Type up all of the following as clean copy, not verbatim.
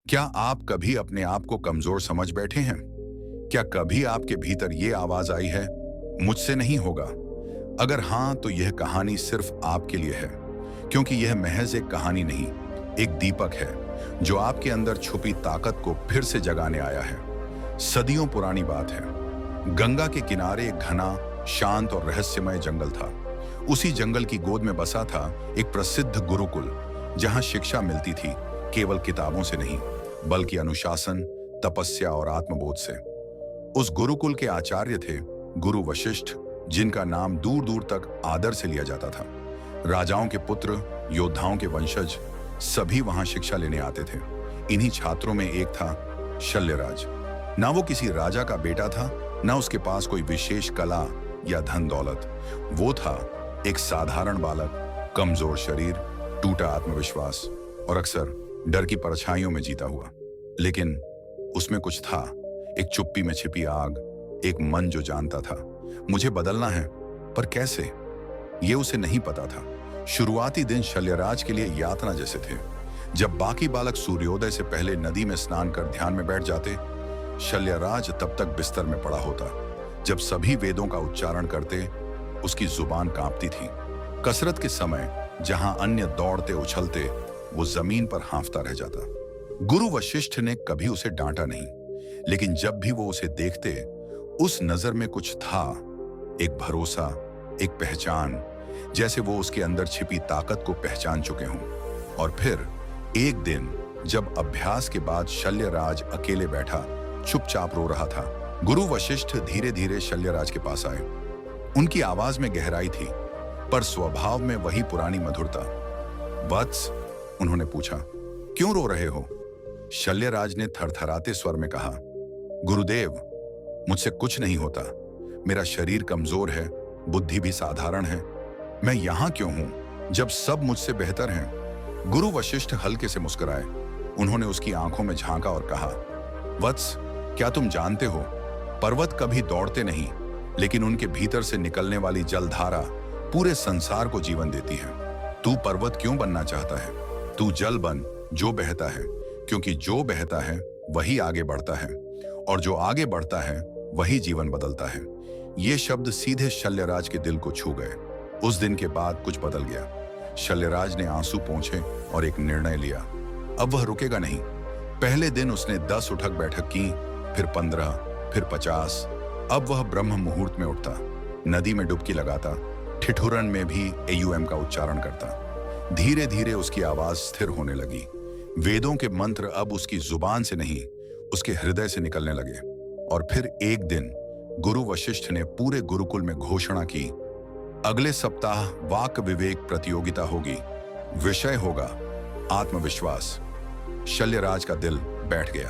क्या आप कभी अपने आप को कमजोर समझ बैठे हैं? क्या कभी आपके भीतर ये आवाज आई है, मुझसे नहीं होगा? अगर हाँ, तो यह कहानी सिर्फ आपके लिए है, क्योंकि यह महज एक कहानी नहीं, एक दीपक है जो आपके अंदर छुपी ताकत को फिर से जगाने आया है। सदियों पुरानी बात है। गंगा के किनारे एक घना, शांत और रहस्यमय जंगल था। उसी जंगल की गोद में बसा था एक प्रसिद्ध गुरुकुल, जहां शिक्षा मिलती थी, केवल किताबों से नहीं, बल्कि अनुशासन, तपस्या और आत्मबोध से। उस गुरुकुल के आचार्य थे गुरु वशिष्ठ, जिनका नाम दूर दूर तक आदर से लिया जाता था। राजाओं के पुत्र, योद्धाओं के वंशज, सभी वहां शिक्षा लेने आते थे। इन्हीं छात्रों में एक था शल्यराज। ना वो किसी राजा का बेटा था, ना उसके पास कोई विशेष कला या धन दौलत। वो था एक साधारण बालक, कमजोर शरीर, टूटा आत्मविश्वास और अक्सर डर की परछाइयों में जीता हुआ। लेकिन उसमें कुछ था, एक चुप्पी में छिपी आग, एक मन जो जानता था मुझे बदलना है, पर कैसे, ये उसे नहीं पता था। शुरुआती दिन शल्यराज के लिए यातना जैसे थे। जब बाकी बालक सूर्योदय से पहले नदी में स्नान कर ध्यान में बैठ जाते, शल्यराज तब तक बिस्तर में पड़ा होता। जब सभी वेदों का उच्चारण करते, उसकी जुबान कांपती थी। कसरत के समय जहां अन्य दौड़ते उछलते, वो जमीन पर हांफता रह जाता। गुरु वशिष्ठ ने कभी उसे डांटा नहीं, लेकिन जब भी वो उसे देखते, उस नजर में कुछ था, एक भरोसा, एक पहचान, जैसे वो उसके अंदर छिपी ताकत को पहचान चुके हों। और फिर एक दिन जब अभ्यास के बाद शल्यराज अकेले बैठा, चुपचाप रो रहा था, गुरु वशिष्ठ धीरे धीरे शल्यराज के पास आए। उनकी आवाज में गहराई थी, पर स्वभाव में वही पुरानी मधुरता। वत्स, उन्होंने पूछा, क्यों रो रहे हो? शल्यराज ने थरथराते स्वर में कहा, गुरुदेव, मुझसे कुछ नहीं होता। मेरा शरीर कमजोर है, बुद्धि भी साधारण है। मैं यहां क्यों हूं जब सब मुझसे बेहतर हैं? गुरु वशिष्ठ हल्के से मुस्कुराए। उन्होंने उसकी आंखों में झांका और कहा, वत्स, क्या तुम जानते हो, पर्वत कभी दौड़ते नहीं, लेकिन उनके भीतर से निकलने वाली जलधारा पूरे संसार को जीवन देती है। तू पर्वत क्यों बनना चाहता है? तू जल बन जो बहता है, क्योंकि जो बहता है वही आगे बढ़ता है, और जो आगे बढ़ता है वही जीवन बदलता है। ये शब्द सीधे शल्यराज के दिल को छू गए। उस दिन के बाद कुछ बदल गया। शल्यराज ने आंसू पोंछे और एक निर्णय लिया, अब वह रुकेगा नहीं। पहले दिन उसने 10 उठक बैठक की, फिर 15, फिर 50। अब वह ब्रह्म मुहूर्त में उठता, नदी में डुबकी लगाता, ठिठुरन में भी एयूएम का उच्चारण करता। धीरे धीरे उसकी आवाज स्थिर होने लगी। वेदों के मंत्र अब उसकी जुबान से नहीं, उसके हृदय से निकलने लगे। और फिर एक दिन गुरु वशिष्ठ ने पूरे गुरुकुल में घोषणा की, अगले सप्ताह वाक विवेक प्रतियोगिता होगी। विषय होगा आत्मविश्वास। शल्यराज का दिल बैठ गया।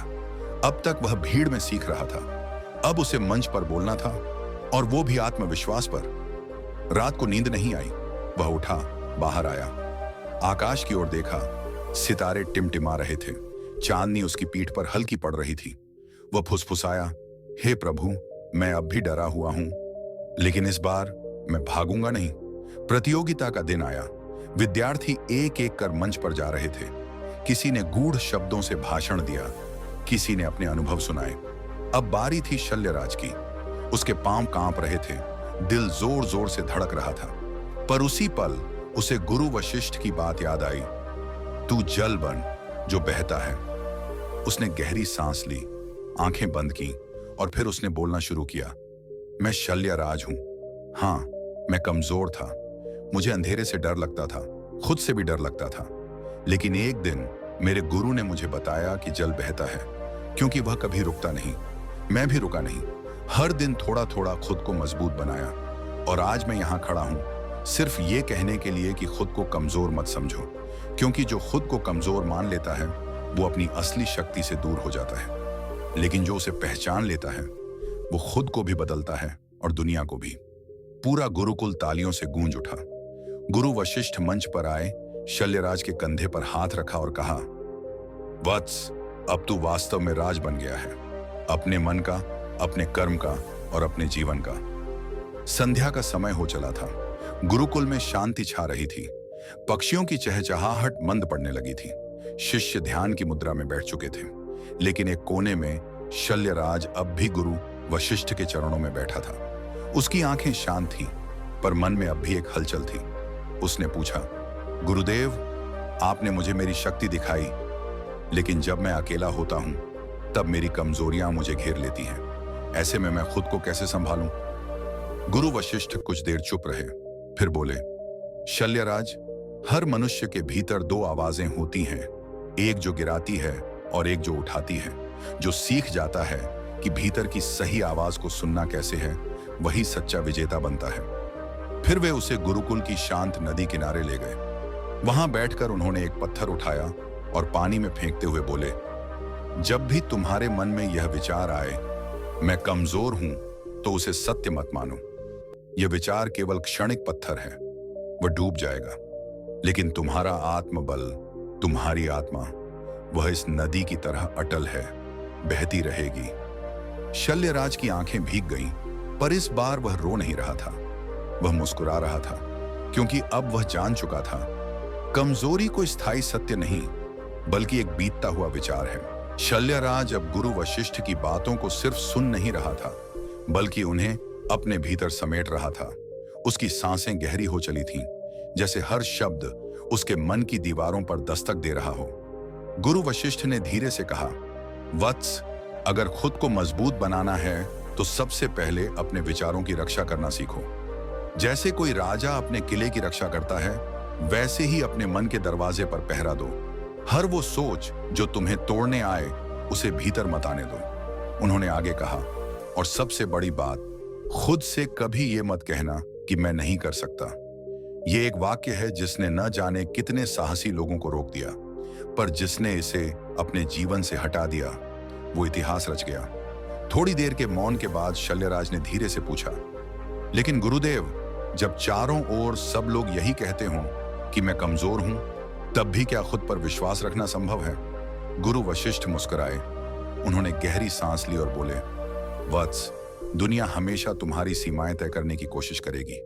अब तक वह भीड़ में सीख रहा था, अब उसे मंच पर बोलना था, और वो भी आत्मविश्वास पर। रात को नींद नहीं आई। वह उठा, बाहर आया, आकाश की ओर देखा। सितारे टिमटिमा रहे थे, चांदनी उसकी पीठ पर हल्की पड़ रही थी। वह फुसफुसाया, हे प्रभु, मैं अब भी डरा हुआ हूं, लेकिन इस बार मैं भागूंगा नहीं। प्रतियोगिता का दिन आया। विद्यार्थी एक एक कर मंच पर जा रहे थे। किसी ने गूढ़ शब्दों से भाषण दिया, किसी ने अपने अनुभव सुनाए। अब बारी थी शल्यराज की। उसके पांव कांप रहे थे, दिल जोर जोर से धड़क रहा था। पर उसी पल उसे गुरु वशिष्ठ की बात याद आई, तू जल बन जो बहता है। उसने गहरी सांस ली, आंखें बंद की, और फिर उसने बोलना शुरू किया, मैं शल्यराज हूं। हाँ, मैं कमजोर था, मुझे अंधेरे से डर लगता था, खुद से भी डर लगता था। लेकिन एक दिन मेरे गुरु ने मुझे बताया कि जल बहता है, क्योंकि वह कभी रुकता नहीं। मैं भी रुका नहीं, हर दिन थोड़ा थोड़ा खुद को मजबूत बनाया, और आज मैं यहां खड़ा हूं सिर्फ ये कहने के लिए कि खुद को कमजोर मत समझो, क्योंकि जो खुद को कमजोर मान लेता है वो अपनी असली शक्ति से दूर हो जाता है। लेकिन जो उसे पहचान लेता है वो खुद को भी बदलता है और दुनिया को भी। पूरा गुरुकुल तालियों से गूंज उठा। गुरु वशिष्ठ मंच पर आए, शल्यराज के कंधे पर हाथ रखा और कहा, वत्स, अब तू वास्तव में राज बन गया है, अपने मन का, अपने कर्म का और अपने जीवन का। संध्या का समय हो चला था। गुरुकुल में शांति छा रही थी। पक्षियों की चहचहाहट मंद पड़ने लगी थी। शिष्य ध्यान की मुद्रा में बैठ चुके थे, लेकिन एक कोने में शल्यराज अब भी गुरु वशिष्ठ के चरणों में बैठा था। उसकी आंखें शांत थीं, पर मन में अब भी एक हलचल थी। उसने पूछा, गुरुदेव, आपने मुझे मेरी शक्ति दिखाई, लेकिन जब मैं अकेला होता हूं तब मेरी कमजोरियां मुझे घेर लेती हैं। ऐसे में मैं खुद को कैसे संभालूं? गुरु वशिष्ठ कुछ देर चुप रहे, फिर बोले, शल्यराज, हर मनुष्य के भीतर दो आवाजें होती हैं, एक जो गिराती है और एक जो उठाती है। जो सीख जाता है कि भीतर की सही आवाज को सुनना कैसे है, वही सच्चा विजेता बनता है। फिर वे उसे गुरुकुल की शांत नदी किनारे ले गए। वहां बैठकर उन्होंने एक पत्थर उठाया और पानी में फेंकते हुए बोले, जब भी तुम्हारे मन में यह विचार आए, मैं कमजोर हूं, तो उसे सत्य मत मानो। यह विचार केवल क्षणिक पत्थर है, वह डूब जाएगा। लेकिन तुम्हारा आत्मबल, तुम्हारी आत्मा, वह इस नदी की तरह अटल है, बहती रहेगी। शल्यराज की आंखें भीग गईं, पर इस बार वह रो नहीं रहा था, वह मुस्कुरा रहा था, क्योंकि अब वह जान चुका था, कमजोरी कोई स्थायी सत्य नहीं, बल्कि एक बीतता हुआ विचार है। शल्यराज अब गुरु वशिष्ठ की बातों को सिर्फ सुन नहीं रहा था, बल्कि उन्हें अपने भीतर समेट रहा था। उसकी सांसें गहरी हो चली थीं, जैसे हर शब्द उसके मन की दीवारों पर दस्तक दे रहा हो। गुरु वशिष्ठ ने धीरे से कहा, वत्स, अगर खुद को मजबूत बनाना है तो सबसे पहले अपने विचारों की रक्षा करना सीखो। जैसे कोई राजा अपने किले की रक्षा करता है, वैसे ही अपने मन के दरवाजे पर पहरा दो। हर वो सोच जो तुम्हें तोड़ने आए, उसे भीतर मत आने दो। उन्होंने आगे कहा, और सबसे बड़ी बात, खुद से कभी ये मत कहना कि मैं नहीं कर सकता। ये एक वाक्य है जिसने न जाने कितने साहसी लोगों को रोक दिया, पर जिसने इसे अपने जीवन से हटा दिया, वो इतिहास रच गया। थोड़ी देर के मौन के बाद शल्यराज ने धीरे से पूछा, लेकिन गुरुदेव, जब चारों ओर सब लोग यही कहते हों कि मैं कमजोर हूं, तब भी क्या खुद पर विश्वास रखना संभव है? गुरु वशिष्ठ मुस्कुराए। उन्होंने गहरी सांस ली और बोले, वत्स, दुनिया हमेशा तुम्हारी सीमाएं तय करने की कोशिश करेगी।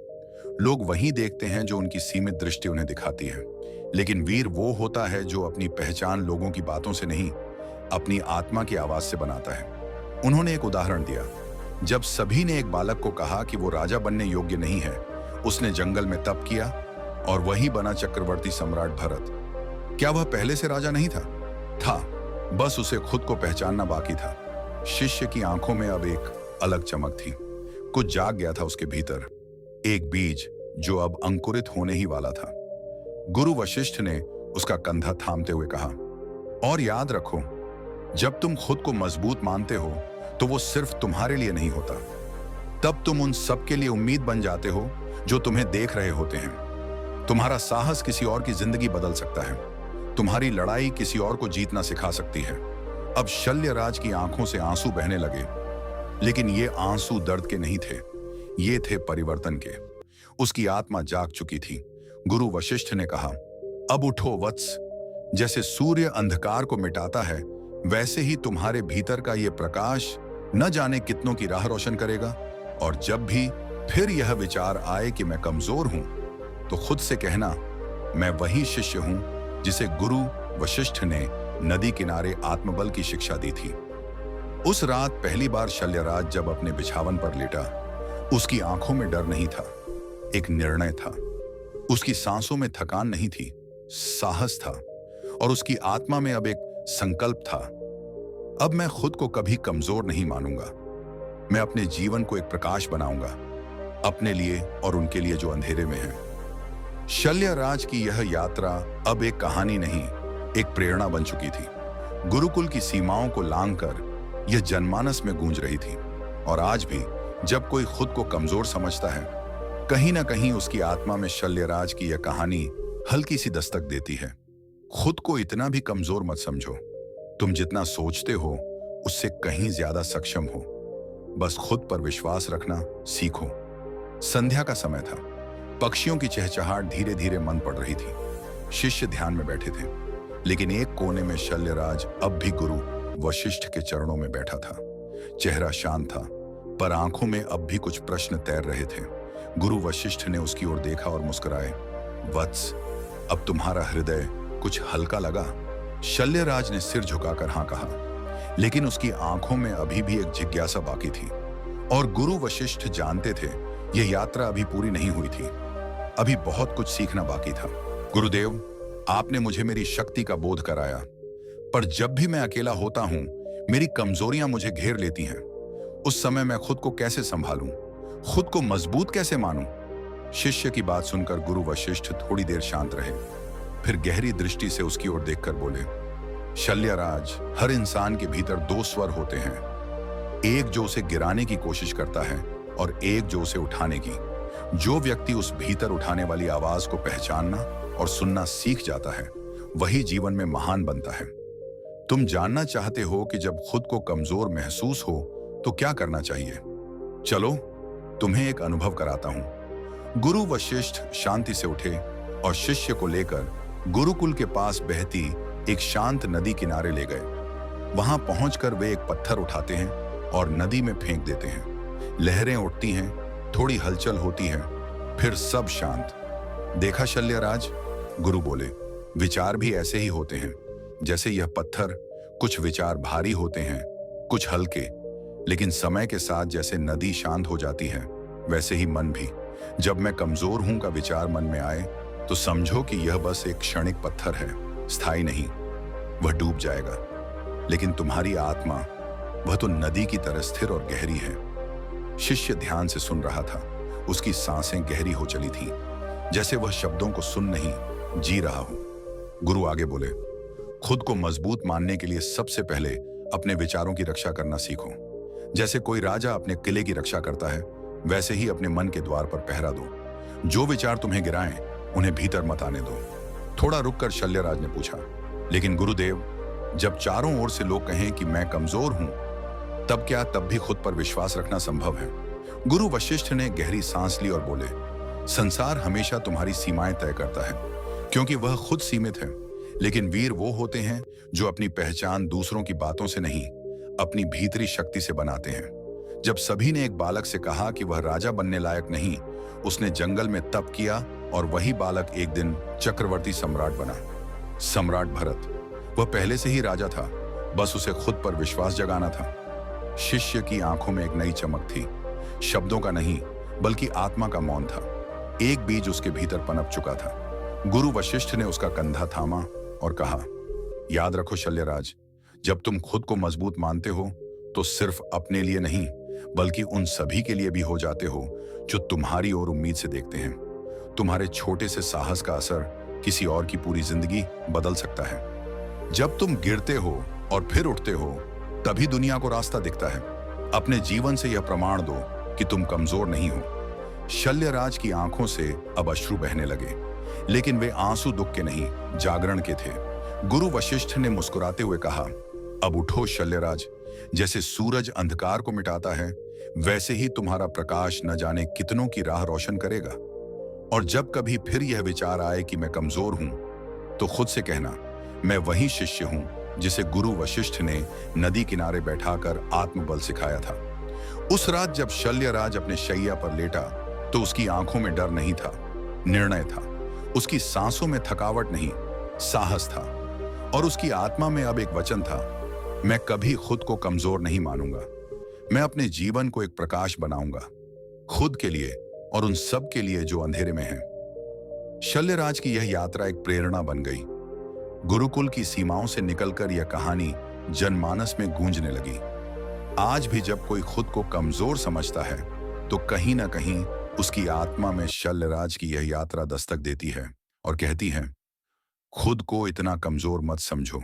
लोग वही देखते हैं जो उनकी सीमित दृष्टि उन्हें दिखाती है, लेकिन वीर वो होता है जो अपनी पहचान लोगों की बातों से नहीं, अपनी आत्मा की आवाज से बनाता है। उन्होंने एक उदाहरण दिया। जब सभी ने एक बालक को कहा कि वो राजा बनने योग्य नहीं है, उसने जंगल में तप किया और वही बना चक्रवर्ती सम्राट भरत। क्या वह पहले से राजा नहीं था? था, बस उसे खुद को पहचानना बाकी था। शिष्य की आंखों में अब एक अलग चमक थी। कुछ जाग गया था उसके भीतर, एक बीज जो अब अंकुरित होने ही वाला था। गुरु वशिष्ठ ने उसका कंधा थामते हुए कहा, और याद रखो, जब तुम खुद को मजबूत मानते हो तो वो सिर्फ तुम्हारे लिए नहीं होता, तब तुम उन सब के लिए उम्मीद बन जाते हो जो तुम्हें देख रहे होते हैं। तुम्हारा साहस किसी और की जिंदगी बदल सकता है, तुम्हारी लड़ाई किसी और को जीतना सिखा सकती है। अब शल्यराज की आंखों से आंसू बहने लगे, लेकिन ये आंसू दर्द के नहीं थे, ये थे परिवर्तन के। उसकी आत्मा जाग चुकी थी। गुरु वशिष्ठ ने कहा, अब उठो वत्स, जैसे सूर्य अंधकार को मिटाता है, वैसे ही तुम्हारे भीतर का ये प्रकाश न जाने कितनों की राह रोशन करेगा। और जब भी फिर यह विचार आए कि मैं कमजोर हूं, तो खुद से कहना, मैं वही शिष्य हूं जिसे गुरु वशिष्ठ ने नदी किनारे आत्मबल की शिक्षा दी थी। उस रात पहली बार शल्यराज जब अपने बिछावन पर लेटा, उसकी आंखों में डर नहीं था, एक निर्णय था। उसकी सांसों में थकान नहीं थी, साहस था। और उसकी आत्मा में अब एक संकल्प था, अब मैं खुद को कभी कमजोर नहीं मानूंगा। मैं अपने जीवन को एक प्रकाश बनाऊंगा, अपने लिए और उनके लिए जो अंधेरे में है। शल्यराज की यह यात्रा अब एक कहानी नहीं, एक प्रेरणा बन चुकी थी। गुरुकुल की सीमाओं को लांघकर यह जनमानस में गूंज रही थी। और आज भी जब कोई खुद को कमजोर समझता है, कहीं ना कहीं उसकी आत्मा में शल्यराज की यह कहानी हल्की सी दस्तक देती है। खुद को इतना भी कमजोर मत समझो, तुम जितना सोचते हो उससे कहीं ज्यादा सक्षम हो। बस खुद पर विश्वास रखना सीखो। संध्या का समय था, पक्षियों की चहचहाट धीरे धीरे मंद पड़ रही थी। शिष्य ध्यान में बैठे थे, लेकिन एक कोने में शल्यराज अब भी गुरु वशिष्ठ के चरणों में बैठा था। चेहरा शांत था, पर आंखों में अब भी कुछ प्रश्न तैर रहे थे। गुरु वशिष्ठ ने उसकी ओर देखा और मुस्कुराए, वत्स, अब तुम्हारा हृदय कुछ हल्का लगा? शल्यराज ने सिर झुकाकर हाँ कहा, लेकिन उसकी आंखों में अभी भी एक जिज्ञासा बाकी थी। और गुरु वशिष्ठ जानते थे यह यात्रा अभी पूरी नहीं हुई थी, अभी बहुत कुछ सीखना बाकी था। गुरुदेव, आपने मुझे मेरी शक्ति का बोध कराया, पर जब भी मैं अकेला होता हूं, मेरी कमजोरियां मुझे घेर लेती हैं। उस समय मैं खुद को कैसे संभालूं, खुद को मजबूत कैसे मानूं? शिष्य की बात सुनकर गुरु वशिष्ठ थोड़ी देर शांत रहे, फिर गहरी दृष्टि से उसकी ओर देखकर बोले, शल्यराज, हर इंसान के भीतर दो स्वर होते हैं, एक जो उसे गिराने की कोशिश करता है और एक जो उसे उठाने की। जो व्यक्ति उस भीतर उठाने वाली आवाज को पहचानना और सुनना सीख जाता है, वही जीवन में महान बनता है। तुम जानना चाहते हो कि जब खुद को कमजोर महसूस हो तो क्या करना चाहिए? चलो, तुम्हें एक अनुभव कराता हूं। गुरु वशिष्ठ शांति से उठे और शिष्य को लेकर गुरुकुल के पास बहती एक शांत नदी किनारे ले गए। वहां पहुंचकर वे एक पत्थर उठाते हैं और नदी में फेंक देते हैं। लहरें उठती हैं, थोड़ी हलचल होती है, फिर सब शांत। देखा शल्यराज, गुरु बोले, विचार भी ऐसे ही होते हैं। जैसे यह पत्थर, कुछ विचार भारी होते हैं, कुछ हल्के, लेकिन समय के साथ जैसे नदी शांत हो जाती है, वैसे ही मन भी। जब मैं कमजोर हूं का विचार मन में आए तो समझो कि यह बस एक क्षणिक पत्थर है, स्थायी नहीं, वह डूब जाएगा। लेकिन तुम्हारी आत्मा, वह तो नदी की तरह स्थिर और गहरी है। शिष्य ध्यान से सुन रहा था, उसकी सांसें गहरी हो चली थीं, जैसे वह शब्दों को सुन नहीं, जी रहा हो। गुरु आगे बोले, खुद को मजबूत मानने के लिए सबसे पहले अपने विचारों की रक्षा करना सीखो। जैसे कोई राजा अपने किले की रक्षा करता है, वैसे ही अपने मन के द्वार पर पहरा दो। जो विचार तुम्हें गिराएं, उन्हें भीतर मत आने दो। थोड़ा रुककर शल्यराज ने पूछा, लेकिन गुरुदेव, जब चारों ओर से लोग कहें कि मैं कमजोर हूं, तब क्या तब भी खुद पर विश्वास रखना संभव है? गुरु वशिष्ठ ने गहरी सांस ली और बोले, संसार हमेशा तुम्हारी सीमाएं तय करता है, क्योंकि वह खुद सीमित है। लेकिन वीर वो होते हैं जो अपनी पहचान दूसरों की बातों से नहीं, अपनी भीतरी शक्ति से बनाते हैं। जब सभी ने एक बालक से कहा कि वह राजा बनने लायक नहीं, उसने जंगल में तप किया और वही बालक एक दिन चक्रवर्ती सम्राट बना। सम्राट भरत, वह पहले से ही राजा था, बस उसे खुद पर विश्वास जगाना था। शिष्य की आंखों में एक नई चमक थी, शब्दों का नहीं बल्कि आत्मा का मौन था। एक बीज उसके भीतर पनप चुका था। गुरु वशिष्ठ ने उसका कंधा थामा और कहा, याद रखो शल्यराज, जब तुम खुद को मजबूत मानते हो तो सिर्फ अपने लिए नहीं बल्कि उन सभी के लिए भी हो जाते हो जो तुम्हारी ओर उम्मीद से देखते हैं। तुम्हारे छोटे से साहस का असर किसी और की पूरी जिंदगी बदल सकता है। जब तुम गिरते हो और फिर उठते हो, तभी दुनिया को रास्ता दिखता है। अपने जीवन से यह प्रमाण दो कि तुम कमजोर नहीं हो। शल्यराज की आंखों से अब अश्रु बहने लगे, लेकिन वे आंसू दुख के नहीं, जागरण के थे। गुरु वशिष्ठ ने मुस्कुराते हुए कहा, अब उठो शल्यराज, जैसे सूरज अंधकार को मिटाता है, वैसे ही तुम्हारा प्रकाश न जाने कितनों की राह रोशन करेगा। और जब कभी फिर यह विचार आए कि मैं कमजोर हूं, तो खुद से कहना, मैं वही शिष्य हूं जिसे गुरु वशिष्ठ ने नदी किनारे बैठाकर आत्मबल सिखाया था। उस रात जब शल्यराज अपने शैया पर लेटा, तो उसकी आंखों में डर नहीं था, निर्णय था। उसकी सांसों में थकावट नहीं, साहस था। और उसकी आत्मा में अब एक वचन था, मैं कभी खुद को कमजोर नहीं मानूंगा। मैं अपने जीवन को एक प्रकाश बनाऊंगा, खुद के लिए और उन सब के लिए जो अंधेरे में हैं। शल्यराज की यह यात्रा एक प्रेरणा बन गई। गुरुकुल की सीमाओं से निकलकर यह कहानी जनमानस में गूंजने लगी। आज भी जब कोई खुद को कमजोर समझता है, तो कहीं ना कहीं उसकी आत्मा में शल्यराज की यह यात्रा दस्तक देती है और कहती है, खुद को इतना कमजोर मत समझो।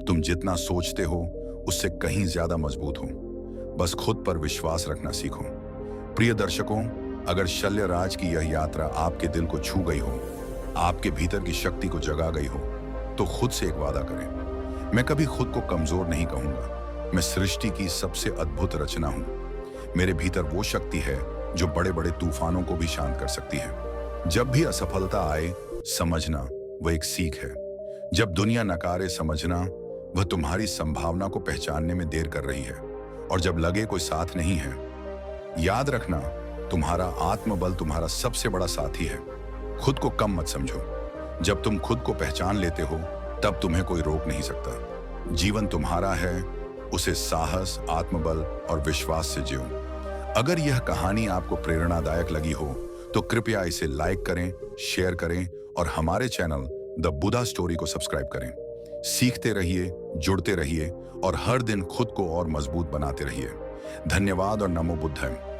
तुम जितना सोचते हो उससे कहीं ज्यादा मजबूत हो। बस खुद पर विश्वास रखना सीखो। प्रिय दर्शकों, अगर शल्यराज की यह यात्रा आपके दिल को छू गई हो, आपके भीतर की शक्ति को जगा गई हो, तो खुद से एक वादा करें, मैं कभी खुद को कमजोर नहीं कहूंगा। मैं सृष्टि की सबसे अद्भुत रचना हूं। मेरे भीतर वो शक्ति है जो बड़े बड़े तूफानों को भी शांत कर सकती है। जब भी असफलता आए, समझना वह एक सीख है। जब दुनिया नकारे, समझना वह तुम्हारी संभावना को पहचानने में देर कर रही है। और जब लगे कोई साथ नहीं है, याद रखना, तुम्हारा आत्मबल तुम्हारा सबसे बड़ा साथी है। खुद को कम मत समझो। जब तुम खुद को पहचान लेते हो, तब तुम्हें कोई रोक नहीं सकता। जीवन तुम्हारा है, उसे साहस, आत्मबल और विश्वास से जियो। अगर यह कहानी आपको प्रेरणादायक लगी हो तो कृपया इसे लाइक करें, शेयर करें और हमारे चैनल द बुधा स्टोरी को सब्सक्राइब करें। सीखते रहिए, जुड़ते रहिए और हर दिन खुद को और मजबूत बनाते रहिए। धन्यवाद और नमो बुद्धाय।